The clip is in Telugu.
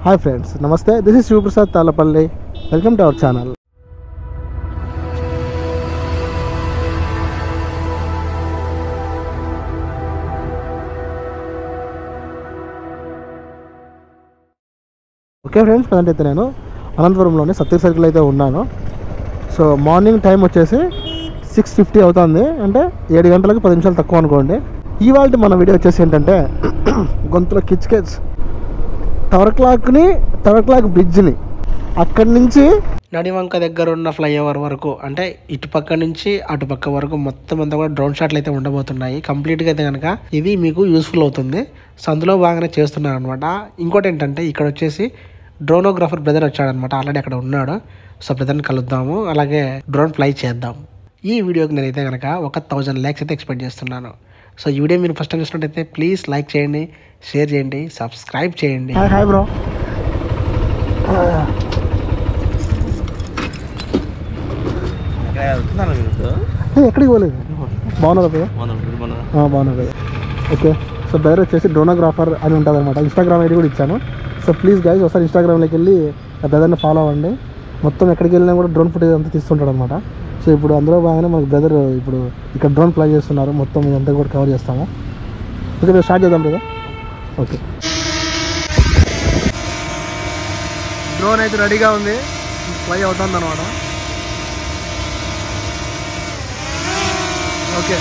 హాయ్ ఫ్రెండ్స్, నమస్తే. This is Sivaprasad Thallapalle. Welcome to our channel. Okay friends, present అయితే నేను అనంతపురంలోని సత్య సర్కిల్ అయితే ఉన్నాను. సో మార్నింగ్ టైం వచ్చేసి 6:50 అవుతుంది, అంటే 7 గంటలకు 10 నిమిషాలు తక్కువ అనుకోండి. ఇవాళ మన వీడియో వచ్చేసి ఏంటంటే గొంతులో కిచ్కెట్స్ టవర్ క్లాక్ బ్రిడ్జ్ని అక్కడి నుంచి నడివంక దగ్గర ఉన్న ఫ్లైఓవర్ వరకు, అంటే ఇటుపక్క నుంచి అటుపక్క వరకు మొత్తం అంతా కూడా డ్రోన్ షాట్లు అయితే ఉండబోతున్నాయి. కంప్లీట్గా అయితే కనుక ఇది మీకు యూస్ఫుల్ అవుతుంది. సో అందులో బాగానే చేస్తున్నారు అనమాట. ఇంకోటి ఏంటంటే ఇక్కడ వచ్చేసి డ్రోనోగ్రాఫర్ బ్రదర్ వచ్చాడనమాట, ఆల్రెడీ అక్కడ ఉన్నాడు. సో బ్రదర్ని కలుద్దాము, అలాగే డ్రోన్ ఫ్లై చేద్దాం. ఈ వీడియోకి నేనైతే కనుక 1000 likes అయితే ఎక్స్పెక్ట్ చేస్తున్నాను. సో ఈ వీడియో మీరు ఫస్ట్ టైం చూసినట్టయితే ప్లీజ్ లైక్ చేయండి, షేర్ చేయండి, సబ్స్క్రైబ్ చేయండి. Hi bro. ఎక్కడికి పోలేదు, బాగున్నారు కదా? బాగున్నారు కదా. ఓకే, సో బ్రదర్ వచ్చేసి డ్రోనోగ్రాఫర్ అని ఉంటుంది అనమాట. ఇన్స్టాగ్రామ్ ఐడి కూడా ఇచ్చాను. సో ప్లీజ్ గైజ్ ఒకసారి ఇన్స్టాగ్రామ్లోకి వెళ్ళి ఆ బ్రదర్ని ఫాలో అవ్వండి. మొత్తం ఎక్కడికి వెళ్ళినా కూడా డ్రోన్ ఫుటేజ్ అంతా తీస్తుంటాడు అనమాట. సో ఇప్పుడు అందులో బాగానే మనకు బ్రదర్ ఇప్పుడు ఇక్కడ డ్రోన్ ఫ్లై చేస్తున్నారు. మొత్తం ఇదంతా కూడా కవర్ చేస్తాము. ఓకే, మేము స్టార్ట్ చేద్దాం కదా. ఓకే, డ్రోన్ అయితే రెడీగా ఉంది, ఫ్లై అవుతుంది అనమాట. ఓకే.